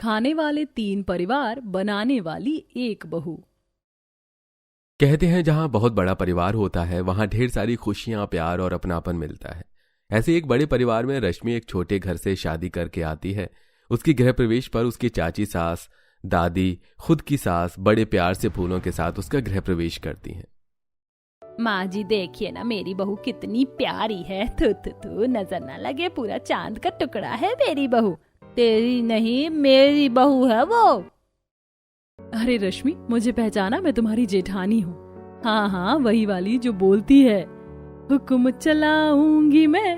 खाने वाले 3 परिवार, बनाने वाली 1 बहू। कहते हैं जहां बहुत बड़ा परिवार होता है वहां ढेर सारी खुशियां, प्यार और अपनापन मिलता है। ऐसे एक बड़े परिवार में रश्मि एक छोटे घर से शादी करके आती है। उसकी गृह प्रवेश पर उसकी चाची सास, दादी, खुद की सास बड़े प्यार से फूलों के साथ उसका गृह प्रवेश करती हैं। माँ जी देखिए ना, मेरी बहू कितनी प्यारी है। थू थू थू, नजर ना लगे, पूरा चांद का टुकड़ा है मेरी बहू। तेरी नहीं, मेरी बहू है वो। अरे रश्मि, मुझे पहचाना? मैं तुम्हारी जेठानी हूँ। हाँ हाँ, वही वाली जो बोलती है, हुक्म चलाऊंगी मैं,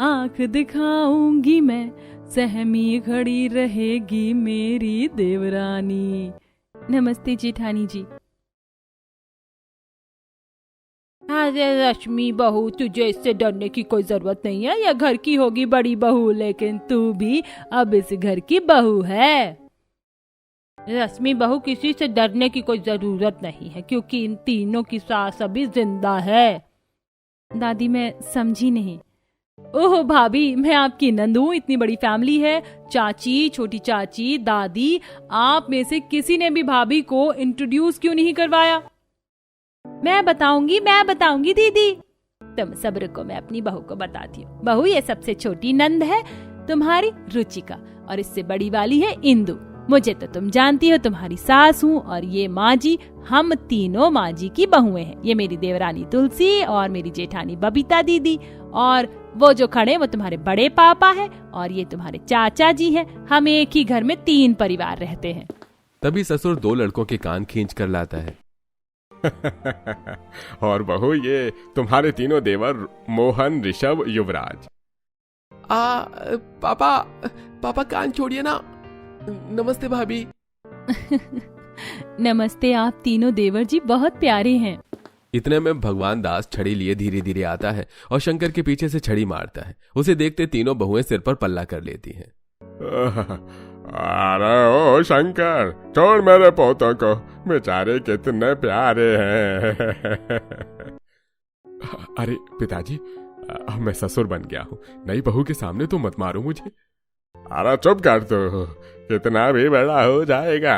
आंख दिखाऊंगी मैं, सहमी खड़ी रहेगी मेरी देवरानी। नमस्ते जेठानी जी। अरे रश्मि बहू, तुझे इससे डरने की कोई जरूरत नहीं है। यह घर की होगी बड़ी बहू, लेकिन तू भी अब इस घर की बहू है। रश्मि बहू, किसी से डरने की कोई जरूरत नहीं है, क्योंकि इन तीनों की सास अभी जिंदा है। दादी, मैं समझी नहीं। ओह भाभी, मैं आपकी नंद हूँ। इतनी बड़ी फैमिली है, चाची, छोटी चाची, दादी। आप में से किसी ने भी भाभी को इंट्रोड्यूस क्यों नहीं करवाया? मैं बताऊंगी दीदी। तुम सब्र को, मैं अपनी बहू को बताती हूँ। बहू, ये सबसे छोटी नंद है तुम्हारी रुचिका, और इससे बड़ी वाली है इंदु। मुझे तो तुम जानती हो, तुम्हारी सास हूँ, और ये माँ जी, हम तीनों माँ जी की बहुएं हैं। ये मेरी देवरानी तुलसी और मेरी जेठानी बबीता दीदी, और वो जो खड़े वो तुम्हारे बड़े पापा है, और ये तुम्हारे चाचा जी है। हम एक ही घर में 3 परिवार रहते हैं। तभी ससुर 2 लड़कों के कान खींच कर लाता है। और बहू, ये तुम्हारे तीनों देवर मोहन, ऋषभ, युवराज। पापा कान छोड़िए ना। नमस्ते भाभी। नमस्ते। आप तीनों देवर जी बहुत प्यारे हैं। इतने में भगवान दास छड़ी लिए धीरे धीरे आता है और शंकर के पीछे से छड़ी मारता है। उसे देखते तीनों बहुएं सिर पर पल्ला कर लेती हैं। अरे ओ शंकर, छोड़ मेरे पोतों को, बेचारे कितने प्यारे हैं। अरे पिताजी, मैं ससुर बन गया हूँ। नई बहू के सामने तो मत मारो मुझे। अरे चुप कर तू, कितना भी बड़ा हो जाएगा,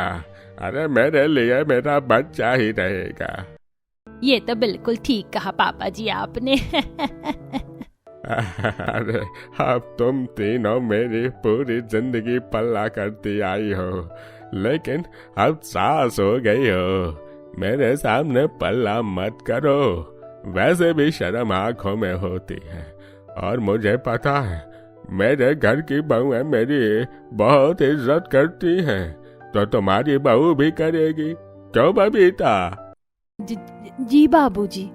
अरे मेरे लिए मेरा बच्चा ही रहेगा। ये तो बिल्कुल ठीक कहा पापा जी आपने। अरे अब तुम तीनों मेरी पूरी जिंदगी पल्ला करती आई हो, लेकिन अब सास हो गई हो। मेरे सामने पल्ला मत करो। वैसे भी शर्म आंखों में होती है, और मुझे पता है मेरे घर की बहुएं मेरी बहुत इज्जत करती हैं, तो तुम्हारी बहू भी करेगी। क्यों बबीता? जी बाबूजी।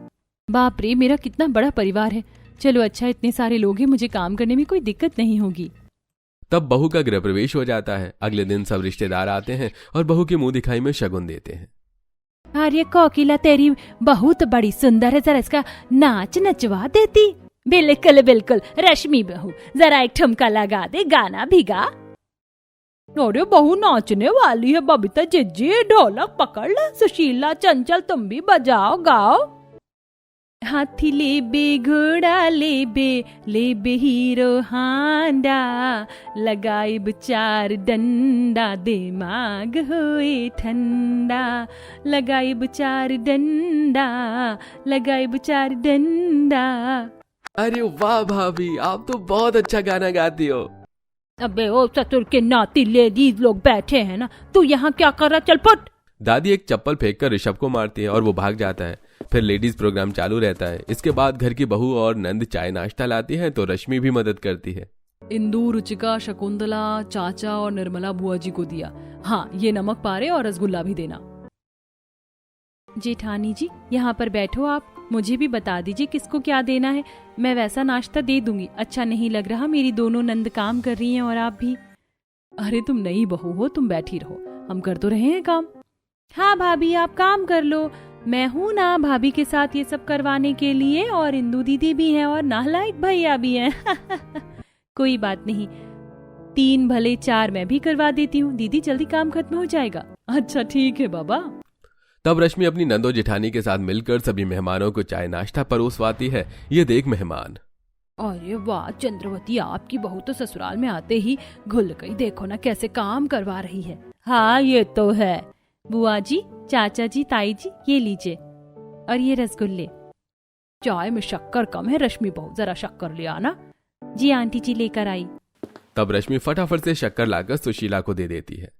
बाप रे, मेरा कितना बड़ा परिवार है। चलो अच्छा, इतने सारे लोग हैं, मुझे काम करने में कोई दिक्कत नहीं होगी। तब बहू का गृह प्रवेश हो जाता है। अगले दिन सब रिश्तेदार आते हैं और बहू की मुंह दिखाई में शगुन देते हैं। अरे कोकिला, तेरी बहू तो बड़ी सुंदर है, जरा इसका नाच नचवा देती। बिल्कुल बिल्कुल रश्मि बहू, जरा एक ठुमका लगा दे, गाना भी गा। अरे बहू नाचने वाली है। बबीता जिज्जी, ढोलक पकड़ ले। सुशीला, चंचल, तुम भी बजाओ, गाओ। हाथी लेबे, घोड़ा लेबे हीरो हांडा, लगाइब 4 डंडा, दिमाग होए ठंडा। लगाइब 4 डंडा, लगाइब 4 डंडा। अरे वाह भाभी, आप तो बहुत अच्छा गाना गाती हो। अबे ओ ससुर के नाती, लेडीज लोग बैठे हैं ना, तू यहाँ क्या कर रहा? चल फुट। दादी एक चप्पल फेंक कर ऋषभ को मारती है और वो भाग जाता है। फिर लेडीज प्रोग्राम चालू रहता है। इसके बाद घर की बहू और नंद चाय नाश्ता लाती हैं, तो रश्मि भी मदद करती है। इंदु, रुचिका, शकुंतला, चाचा और निर्मला बुआ जी को दिया। हाँ, ये नमक पारे और रसगुल्ला भी देना। जेठानी जी, यहाँ पर बैठो आप। मुझे भी बता दीजिए किसको क्या देना है। मैं वैसा नाश्ता दे दूंगी। अच्छा नहीं लग रहा, मेरी दोनों नंद काम कर रही हैं और आप भी। अरे तुम नई बहू हो, तुम बैठी रहो, हम कर तो रहे हैं काम। हाँ भाभी, आप काम कर लो। मैं हूँ ना भाभी के साथ ये सब करवाने के लिए, और इंदु दीदी भी हैं और नालायक भैया भी हैं। कोई बात नहीं, 3 भले 4 मैं भी करवा देती हूँ। दीदी जल्दी काम खत्म हो जाएगा। अच्छा ठीक है बाबा। तब रश्मि अपनी नंदो जेठानी के साथ मिलकर सभी मेहमानों को चाय नाश्ता परोसवाती है। ये देख मेहमान, अरे वाह चंद्रवती, आपकी बहू तो ससुराल में आते ही घुल गई। देखो ना कैसे काम करवा रही है। हाँ ये तो है। बुआ जी, चाचा जी, ताई जी, ये लीजिए, और ये रसगुल्ले। चाय में शक्कर कम है रश्मि बहू, जरा शक्कर ले आना। जी आंटी जी लेकर आई। तब रश्मि फटाफट से शक्कर लाकर सुशीला को दे देती है।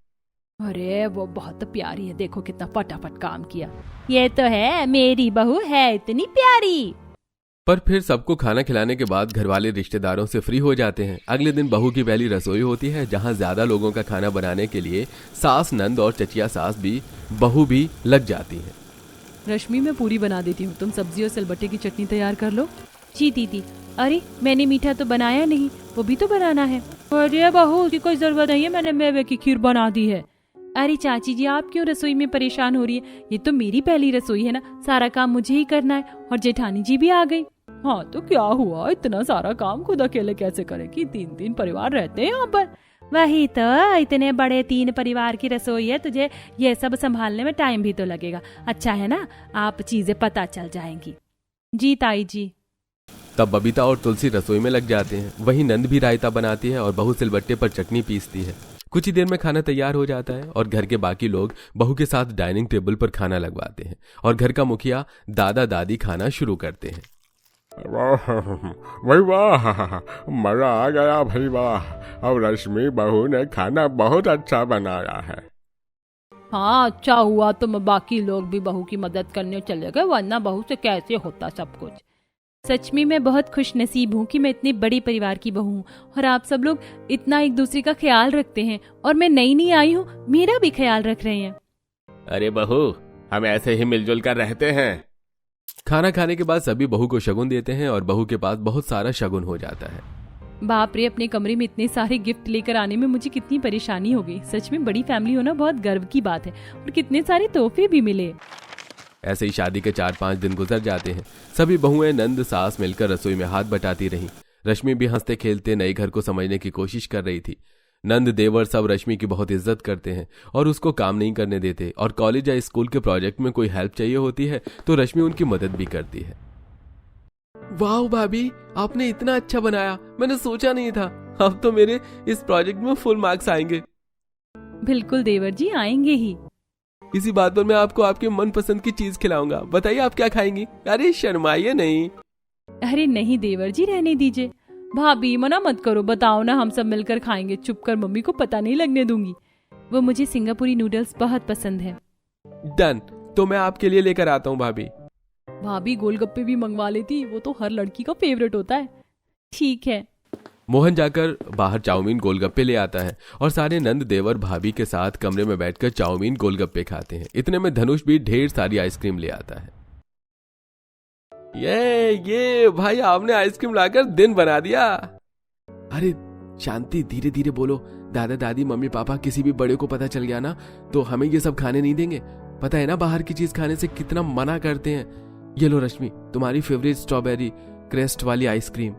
अरे वो बहुत प्यारी है, देखो कितना फटाफट काम किया। ये तो है, मेरी बहू है इतनी प्यारी। पर फिर सबको खाना खिलाने के बाद घर वाले रिश्तेदारों से फ्री हो जाते हैं। अगले दिन बहू की पहली रसोई होती है, जहां ज्यादा लोगों का खाना बनाने के लिए सास, नंद और चचिया सास भी बहू भी लग जाती है। रश्मि मैं पूरी बना देती हूँ, तुम सब्जी और सिलबट्टे की चटनी तैयार कर लो। जी दीदी। अरे मैंने मीठा तो बनाया नहीं, वो भी तो बनाना है। अरे बहू उसकी कोई जरूरत नहीं है, मैंने मेवे की खीर बना दी है। अरे चाची जी आप क्यों रसोई में परेशान हो रही है, ये तो मेरी पहली रसोई है ना, सारा काम मुझे ही करना है। और जेठानी जी भी आ गई। हाँ तो क्या हुआ, इतना सारा काम खुद अकेले कैसे करेगी, 3 परिवार रहते हैं यहाँ पर। वही तो, इतने बड़े 3 परिवार की रसोई है, तुझे ये सब संभालने में टाइम भी तो लगेगा। अच्छा है ना, आप चीजें पता चल जाएंगी। जी ताई जी। तब बबीता और तुलसी रसोई में लग जाते हैं। वहीं नंद भी रायता बनाती है और बहू सिलबट्टे पर चटनी पीसती है। कुछ ही देर में खाना तैयार हो जाता है और घर के बाकी लोग बहू के साथ डाइनिंग टेबल पर खाना लगवाते हैं और घर का मुखिया दादा दादी खाना शुरू करते हैं। वाह भाई वाह, मजा आ गया भाई वाह। अब रश्मि बहू ने खाना बहुत अच्छा बनाया है। हाँ अच्छा हुआ तुम बाकी लोग भी बहू की मदद करने चले गए, वरना बहू से कैसे होता सब कुछ। सच में मैं बहुत खुश नसीब हूँ कि मैं इतने बड़े परिवार की बहू हूँ और आप सब लोग इतना एक दूसरे का ख्याल रखते हैं, और मैं नई आई हूँ, मेरा भी ख्याल रख रहे हैं। अरे बहू, हम ऐसे ही मिलजुल कर रहते हैं। खाना खाने के बाद सभी बहू को शगुन देते हैं और बहू के पास बहुत सारा शगुन हो जाता है। बाप रे, अपने कमरे में इतने सारे गिफ्ट लेकर आने में मुझे कितनी परेशानी हो गई। सच में बड़ी फैमिली होना बहुत गर्व की बात है, और कितने सारे तोहफे भी मिले। ऐसे ही शादी के 4-5 दिन गुजर जाते हैं। सभी बहुएं नंद सास मिलकर रसोई में हाथ बटाती रहीं। रश्मि भी हंसते खेलते नए घर को समझने की कोशिश कर रही थी। नंद देवर सब रश्मि की बहुत इज्जत करते हैं और उसको काम नहीं करने देते, और कॉलेज या स्कूल के प्रोजेक्ट में कोई हेल्प चाहिए होती है तो रश्मि उनकी मदद भी करती है। वाह भाभी, आपने इतना अच्छा बनाया, मैंने सोचा नहीं था। अब तो मेरे इस प्रोजेक्ट में फुल मार्क्स आएंगे। बिल्कुल देवर जी, आएंगे ही। इसी बात पर मैं आपको आपके मनपसंद की चीज खिलाऊंगा, बताइए आप क्या खाएंगी? अरे शर्माइए नहीं। अरे नहीं देवर जी, रहने दीजिए। भाभी मना मत करो, बताओ ना, हम सब मिलकर खाएंगे। चुप कर, मम्मी को पता नहीं लगने दूंगी। वो मुझे सिंगापुरी नूडल्स बहुत पसंद है। डन, तो मैं आपके लिए लेकर आता हूँ भाभी। भाभी गोलगप्पे भी मंगवा लेती, वो तो हर लड़की का फेवरेट होता है। ठीक है। मोहन जाकर बाहर चाउमीन गोलगप्पे ले आता है और सारे नंद देवर भाभी के साथ कमरे में बैठकर चाउमीन गोलगप्पे खाते हैं। इतने में धनुष भी ढेर सारी आइसक्रीम ले आता है। ये भाई, आपने आइसक्रीम लाकर दिन बना दिया। अरे शांति, धीरे धीरे बोलो। दादा दादी मम्मी पापा किसी भी बड़े को पता चल गया ना तो हमें ये सब खाने नहीं देंगे। पता है ना बाहर की चीज खाने से कितना मना करते हैं। ये लो रश्मि, तुम्हारी फेवरेट स्ट्रॉबेरी क्रेस्ट वाली आइसक्रीम।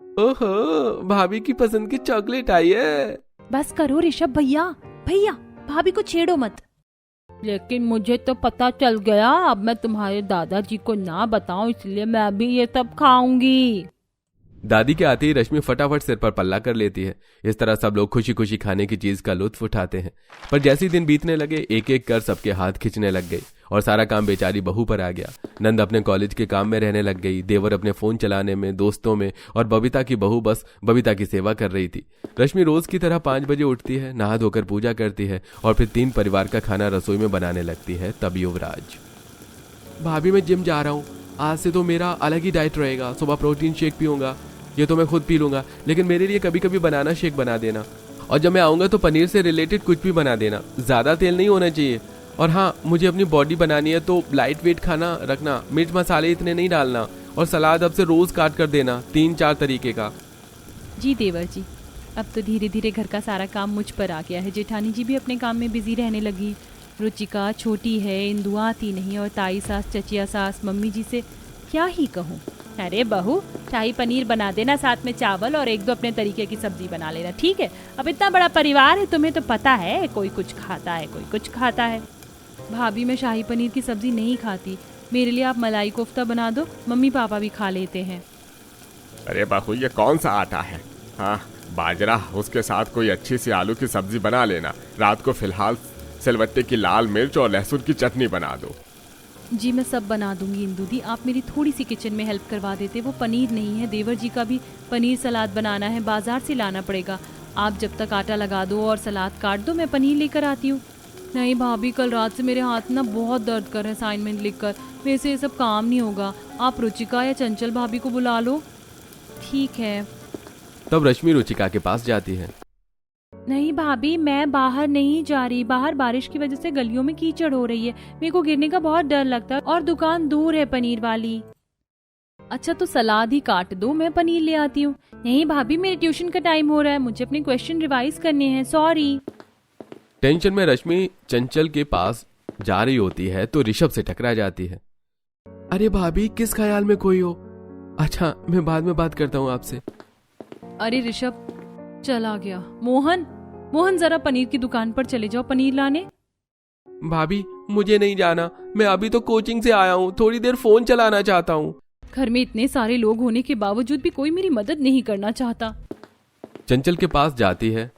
ओहो, भाभी की पसंद की चॉकलेट आई है। बस करो ऋषभ भैया, भैया भाभी को छेड़ो मत। लेकिन मुझे तो पता चल गया, अब मैं तुम्हारे दादाजी को ना बताऊं, इसलिए मैं भी ये सब खाऊंगी। दादी के आते ही रश्मि फटाफट सिर पर पल्ला कर लेती है। इस तरह सब लोग खुशी खुशी खाने की चीज का लुत्फ उठाते हैं। पर जैसे ही दिन बीतने लगे, एक एक कर सबके हाथ खिंचने लग गए और सारा काम बेचारी बहू पर आ गया। नंद अपने कॉलेज के काम में रहने लग गई, देवर अपने फोन चलाने में, दोस्तों में, और बबीता की बहू बस बबीता की सेवा कर रही थी। रश्मि रोज की तरह 5 बजे उठती है, नहा धोकर पूजा करती है और फिर 3 परिवार का खाना रसोई में बनाने लगती है। तब युवराज, भाभी मैं जिम जा रहा हूँ, आज से तो मेरा अलग ही डाइट रहेगा। सुबह प्रोटीन शेक पीऊंगा, ये तो मैं खुद पी लूंगा, लेकिन मेरे लिए कभी कभी बनाना शेक बना देना, और जब मैं आऊंगा तो पनीर से रिलेटेड कुछ भी बना देना, ज्यादा तेल नहीं होना चाहिए। और हाँ, मुझे अपनी बॉडी बनानी है तो लाइट वेट खाना रखना, मिर्च मसाले इतने नहीं डालना, और सलाद अब से रोज काट कर देना, 3-4 तरीके का। जी देवर जी, अब तो धीरे धीरे घर का सारा काम मुझ पर आ गया है। जेठानी जी भी अपने काम में बिजी रहने लगी। रुचिका छोटी है, इंदु आती नहीं, और ताई सास, चचिया सास, मम्मी जी से क्या ही कहूँ। अरे बहू, शाही पनीर बना देना, साथ में चावल और 1-2 अपने तरीके की सब्जी बना लेना, ठीक है? अब इतना बड़ा परिवार है, तुम्हें तो पता है, कोई कुछ खाता है, कोई कुछ खाता है। भाभी मैं शाही पनीर की सब्जी नहीं खाती, मेरे लिए आप मलाई कोफ्ता बना दो, मम्मी पापा भी खा लेते हैं। अरे बहू ये कौन सा आटा है? हाँ बाजरा, उसके साथ कोई अच्छी सी आलू की सब्जी बना लेना। रात को फिलहाल सिलवट्टे की लाल मिर्च और लहसुन की चटनी बना दो। जी मैं सब बना दूंगी इंदू दी, आप मेरी थोड़ी सी किचन में हेल्प करवा देते। वो पनीर नहीं है, देवर जी का भी पनीर सलाद बनाना है, बाजार से लाना पड़ेगा। आप जब तक आटा लगा दो और सलाद काट दो, मैं पनीर लेकर आती हूँ। नहीं भाभी, कल रात से मेरे हाथ ना बहुत दर्द कर रहे हैं असाइनमेंट लिखकर, मेरे से ये सब काम नहीं होगा। आप रुचिका या चंचल भाभी को बुला लो। ठीक है। तब रश्मि रुचिका के पास जाती है। नहीं भाभी, मैं बाहर नहीं जा रही। बाहर बारिश की वजह से गलियों में कीचड़ हो रही है, मेरे को गिरने का बहुत डर लगता है और दुकान दूर है पनीर वाली। अच्छा तो सलाद ही काट दो, मैं पनीर ले आती हूँ। नहीं भाभी, मेरे ट्यूशन का टाइम हो रहा है, मुझे अपने क्वेश्चन रिवाइज करने हैं, सॉरी। टेंशन में रश्मि चंचल के पास जा रही होती है तो ऋषभ से टकरा जाती है। अरे भाभी, किस ख्याल में खोई हो? अच्छा मैं बाद में बात करता हूँ आपसे। अरे ऋषभ चला गया। मोहन जरा पनीर की दुकान पर चले जाओ पनीर लाने। भाभी मुझे नहीं जाना, मैं अभी तो कोचिंग से आया हूँ, थोड़ी देर फोन चलाना चाहता हूँ। घर में इतने सारे लोग होने के बावजूद भी कोई मेरी मदद नहीं करना चाहता। चंचल के पास जाती है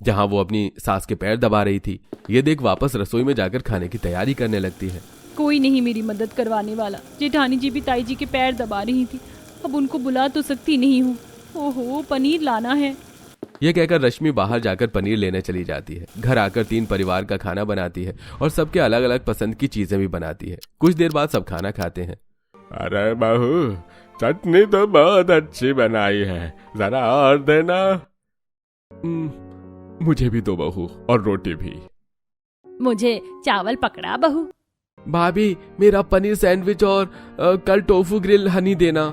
जहाँ वो अपनी सास के पैर दबा रही थी। ये देख वापस रसोई में जाकर खाने की तैयारी करने लगती है। कोई नहीं मेरी मदद करवाने वाला। जेठानी जी भी ताई जी के पैर दबा रही थी, अब उनको बुला तो सकती नहीं हूँ। ओहो, पनीर लाना है। ये कहकर रश्मि बाहर जाकर पनीर लेने चली जाती है। घर आकर 3 परिवार का खाना बनाती है और सबके अलग अलग पसंद की चीजें भी बनाती है। कुछ देर बाद सब खाना खाते हैं। अरे बहू, चटनी तो बहुत अच्छी बनाई है, जरा और देना। मुझे भी दो बहू, और रोटी भी। मुझे चावल पकड़ा बहू। भाभी मेरा पनीर सैंडविच और कल टोफू ग्रिल हनी देना।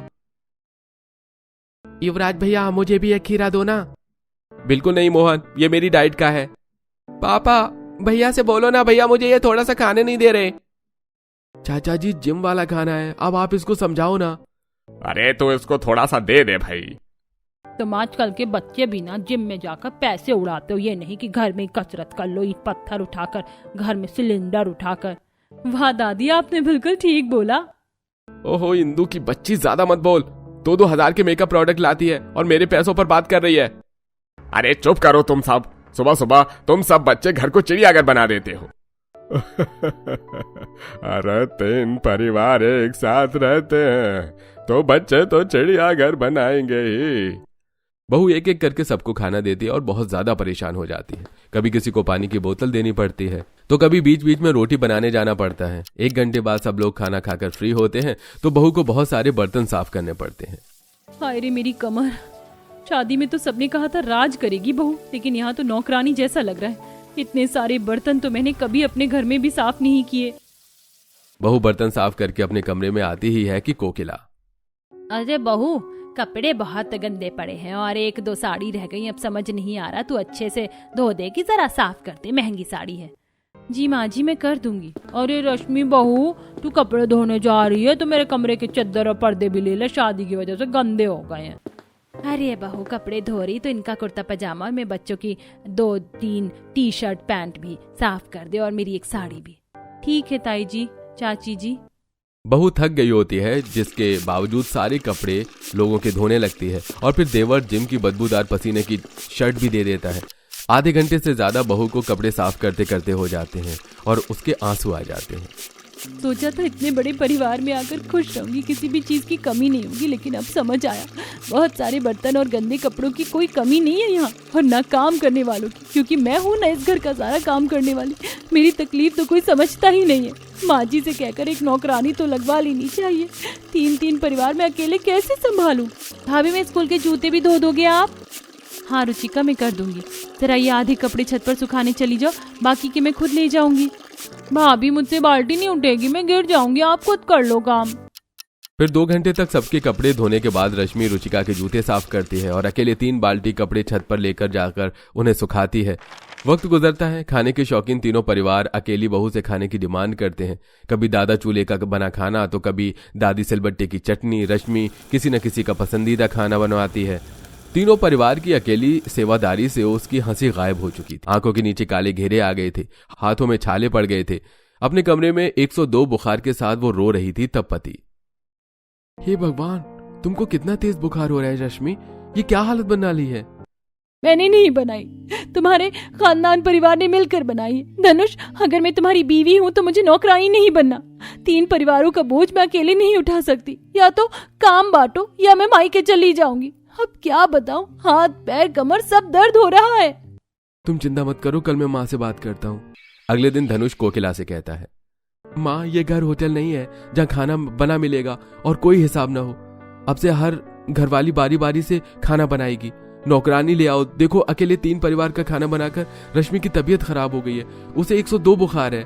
युवराज भैया मुझे भी एक खीरा दो ना। बिल्कुल नहीं मोहन, ये मेरी डाइट का है। पापा भैया से बोलो ना, भैया मुझे ये थोड़ा सा खाने नहीं दे रहे। चाचा जी जिम वाला खाना है, अब आप इसको समझाओ ना। अरे तो इसको थोड़ा सा दे दे भाई। तुम आजकल के बच्चे भी ना जिम में जाकर पैसे उड़ाते हो, ये नहीं कि घर में कसरत कर लो, ईंट पत्थर उठाकर, घर में सिलेंडर उठाकर। वाह दादी, आपने बिल्कुल ठीक बोला। ओहो इंदू की बच्ची, ज्यादा मत बोल। 2-2 हजार के मेकअप प्रोडक्ट लाती है और मेरे पैसों पर बात कर रही है। अरे चुप करो तुम सब, सुबह सुबह तुम सब बच्चे घर को चिड़ियाघर बना देते हो। अरे 3 परिवार एक साथ रहते हैं तो बच्चे तो चिड़ियाघर बनाएंगे ही। बहू एक एक करके सबको खाना देती है और बहुत ज्यादा परेशान हो जाती है। कभी किसी को पानी की बोतल देनी पड़ती है तो कभी बीच बीच में रोटी बनाने जाना पड़ता है। 1 घंटे बाद सब लोग खाना खाकर फ्री होते हैं तो बहू को बहुत सारे बर्तन साफ करने पड़ते हैं। हाय रे मेरी कमर। शादी में तो सबने कहा था राज करेगी बहू, लेकिन यहाँ तो नौकरानी जैसा लग रहा है। इतने सारे बर्तन तो मैंने कभी अपने घर में भी साफ नहीं किए। बहू बर्तन साफ करके अपने कमरे में आती ही है कि कोकिला। अरे बहू, कपड़े बहुत गंदे पड़े हैं और 1-2 साड़ी रह गई, अब समझ नहीं आ रहा, तू अच्छे से धो दे कि जरा साफ कर दे, महंगी साड़ी है। जी माँ जी, मैं कर दूंगी। अरे रश्मि बहू, तू कपड़े धोने जा रही है तो मेरे कमरे के चद्दर और पर्दे भी ले ले, शादी की वजह से गंदे हो गए हैं। अरे बहू, कपड़े धो रही तो इनका कुर्ता पजामा और मेरे बच्चों की 2-3 टी-शर्ट पैंट भी साफ कर दे और मेरी एक साड़ी भी। ठीक है ताई जी, चाची जी। बहू थक गई होती है, जिसके बावजूद सारे कपड़े लोगों के धोने लगती है और फिर देवर जिम की बदबूदार पसीने की शर्ट भी दे देता है। आधे घंटे से ज्यादा बहू को कपड़े साफ करते करते हो जाते हैं और उसके आंसू आ जाते हैं। सोचा था इतने बड़े परिवार में आकर खुश रहूंगी, किसी भी चीज की कमी नहीं होगी, लेकिन अब समझ आया बहुत सारे बर्तन और गंदे कपड़ों की कोई कमी नहीं है यहाँ, और ना काम करने वालों की, क्योंकि मैं हूँ ना इस घर का सारा काम करने वाली। मेरी तकलीफ तो कोई समझता ही नहीं है। माँ जी से कहकर एक नौकरानी तो लगवा लेनी चाहिए। 3-3 परिवार में अकेले कैसे संभालूं? भाभी, मैं स्कूल के जूते भी धो दोगे आप? हाँ रुचिका, मैं कर दूंगी। जरा ये आधे कपड़े छत पर सुखाने चली जाओ, बाकी के मैं खुद ले जाऊंगी। भाभी, मुझसे बाल्टी नहीं उठेगी, मैं गिर जाऊंगी, आप खुद कर लो काम। फिर 2 घंटे तक सबके कपड़े धोने के बाद रश्मि रुचिका के जूते साफ करती है और अकेले 3 बाल्टी कपड़े छत पर लेकर जाकर उन्हें सुखाती है। वक्त गुजरता है। खाने के शौकीन तीनों परिवार अकेली बहू से खाने की डिमांड करते हैं। कभी दादा चूल्हे का बना खाना तो कभी दादी सिलबट्टे की चटनी। रश्मि किसी न किसी का पसंदीदा खाना बनवाती है। तीनों परिवार की अकेली सेवादारी से उसकी हंसी गायब हो चुकी थी। आंखों के नीचे काले घेरे आ गए थे, हाथों में छाले पड़ गए थे। अपने कमरे में 102 बुखार के साथ वो रो रही थी। तब पति, हे भगवान, तुमको कितना तेज बुखार हो रहा है रश्मि? ये क्या हालत बना ली है? मैंने नहीं बनाई, तुम्हारे खानदान परिवार ने मिलकर बनाई है। धनुष, अगर मैं तुम्हारी बीवी हूँ तो मुझे नौकरानी नहीं बनना। 3 परिवारों का बोझ मैं अकेले नहीं उठा सकती। या तो काम बांटो या मैं मायके चली जाऊंगी। अब क्या बताऊं, हाथ पैर कमर सब दर्द हो रहा है। तुम चिंता मत करो, कल मैं माँ से बात करता हूँ। अगले दिन धनुष कोकिला से कहता है, माँ ये घर होटल नहीं है जहाँ खाना बना मिलेगा और कोई हिसाब ना हो। अब से हर घरवाली बारी बारी से खाना बनाएगी। नौकरानी ले आओ। देखो अकेले 3 परिवार का खाना बनाकर रश्मि की तबीयत खराब हो गई है। उसे 102 बुखार है।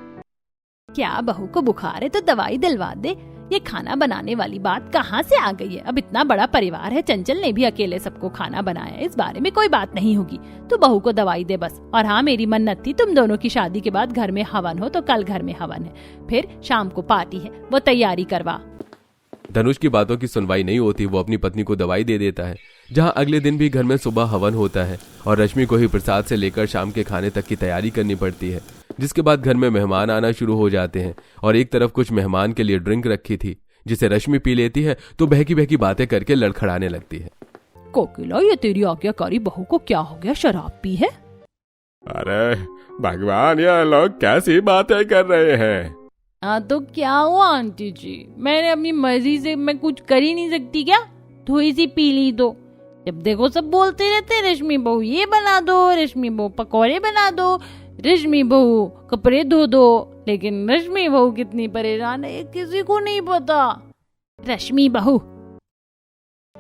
क्या बहू को बुखार है तो दवाई दिलवा दे। ये खाना बनाने वाली बात कहाँ से आ गई है? अब इतना बड़ा परिवार है, चंचल ने भी अकेले सबको खाना बनाया है, इस बारे में कोई बात नहीं होगी। तो बहू को दवाई दे बस। और हाँ, मेरी मन्नत थी तुम दोनों की शादी के बाद घर में हवन हो, तो कल घर में हवन है, फिर शाम को पार्टी है, वो तैयारी करवा। धनुष की बातों की सुनवाई नहीं होती। वो अपनी पत्नी को दवाई दे देता है। जहां अगले दिन भी घर में सुबह हवन होता है और रश्मि को ही प्रसाद से लेकर शाम के खाने तक की तैयारी करनी पड़ती है। जिसके बाद घर में मेहमान आना शुरू हो जाते हैं और एक तरफ कुछ मेहमान के लिए ड्रिंक रखी थी जिसे रश्मि पी लेती है तो बहकी बहकी बातें करके लड़खड़ाने लगती है। कोकिला, ये तेरी आज्ञाकारी बहू को क्या हो गया? शराब पी है? अरे भगवान, ये लोग कैसी बातें कर रहे हैं? हाँ तो क्या हुआ आंटी जी, मैंने अपनी मर्जी से मैं कुछ कर ही नहीं सकती क्या? थोड़ी सी पी ली तो जब देखो सब बोलते रहते, रश्मि बहू ये बना दो, रश्मि बहू पकौड़े बना दो, रश्मि बहू कपड़े धो दो। लेकिन रश्मि बहू कितनी परेशान है किसी को नहीं पता। रश्मि बहू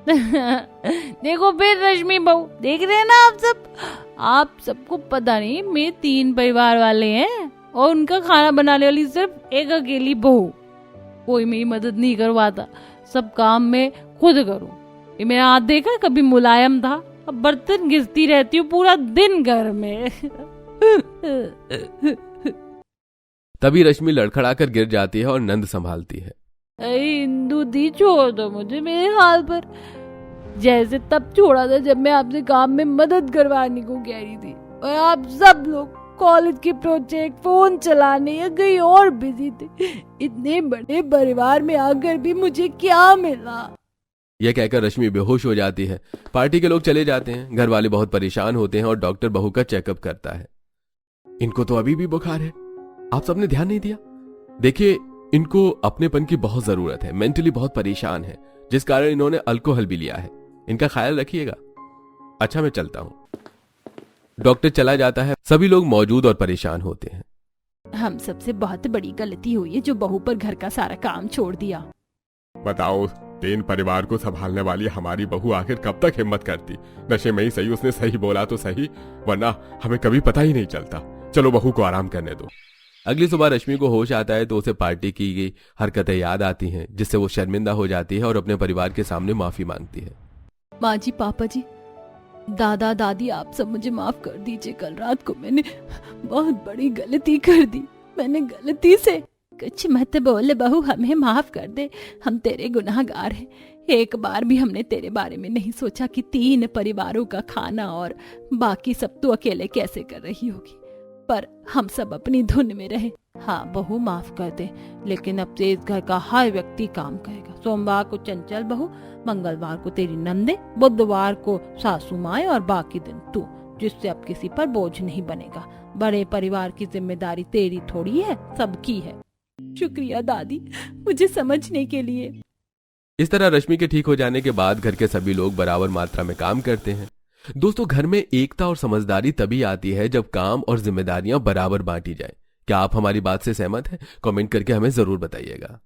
देखो फिर रश्मि बहू, देख रहे हैं ना आप सबको पता नहीं मेरे 3 परिवार वाले हैं और उनका खाना बनाने वाली सिर्फ एक अकेली बहू। कोई मेरी मदद नहीं करवाता, सब काम मैं खुद करूं। ये मेरा हाथ देखा, कभी मुलायम था, अब बर्तन घिसती रहती हूँ पूरा दिन घर में। तभी रश्मि लड़खड़ा कर गिर जाती है और नंद संभालती है। इंदु दी, छोड़ दो मुझे मेरे हाल पर। जैसे तब छोड़ा था जब मैं आपसे काम में मदद करवाने को कह रही थी और आप सब लोग कॉलेज के प्रोजेक्ट, फोन चलाने या कहीं और बिजी थे। इतने बड़े परिवार में आकर भी मुझे क्या मिला? यह कहकर रश्मि बेहोश हो जाती है। पार्टी के लोग चले जाते हैं। घर वाले बहुत परेशान होते हैं और डॉक्टर बहू का चेकअप करता है। इनको तो अभी भी बुखार है, आप सबने ध्यान नहीं दिया? देखिए, इनको अपनेपन की बहुत जरूरत है, मेंटली बहुत परेशान है, जिस कारण इन्होंने अल्कोहल भी लिया है। इनका ख्याल रखिएगा। अच्छा, मैं चलता हूं। डॉक्टर चला जाता है। सभी लोग मौजूद और परेशान होते हैं। हम सबसे बहुत बड़ी गलती हुई है जो बहू पर घर का सारा काम छोड़ दिया। बताओ, 3 परिवार को संभालने वाली हमारी बहू आखिर कब तक हिम्मत करती? नशे में ही सही उसने सही बोला तो सही, वरना हमें कभी पता ही नहीं चलता। चलो बहू को आराम करने दो। अगली सुबह रश्मि को होश आता है तो उसे पार्टी की गई हरकतें याद आती हैं, जिससे वो शर्मिंदा हो जाती है और अपने परिवार के सामने माफी मांगती है। माँ जी, पापा जी, दादा दादी, आप सब मुझे माफ कर दीजिए। कल रात को मैंने बहुत बड़ी गलती कर दी। मैंने गलती से कुछ मत बोल बहू, हमें माफ कर दे, हम तेरे गुनाहगार हैं। एक बार भी हमने तेरे बारे में नहीं सोचा कि 3 परिवारों का खाना और बाकी सब तू अकेले कैसे कर रही होगी। पर हम सब अपनी धुन में रहे। हाँ बहू, माफ कर दे, लेकिन अब से इस घर का हर व्यक्ति काम करेगा। सोमवार को चंचल बहू, मंगलवार को तेरी नंदे, बुधवार को सासू माए और बाकी दिन तू, जिससे अब किसी पर बोझ नहीं बनेगा। बड़े परिवार की जिम्मेदारी तेरी थोड़ी है, सबकी है। शुक्रिया दादी, मुझे समझने के लिए। इस तरह रश्मि के ठीक हो जाने के बाद घर के सभी लोग बराबर मात्रा में काम करते हैं। दोस्तों, घर में एकता और समझदारी तभी आती है जब काम और जिम्मेदारियां बराबर बांटी जाए। क्या आप हमारी बात से सहमत हैं? कमेंट करके हमें जरूर बताइएगा।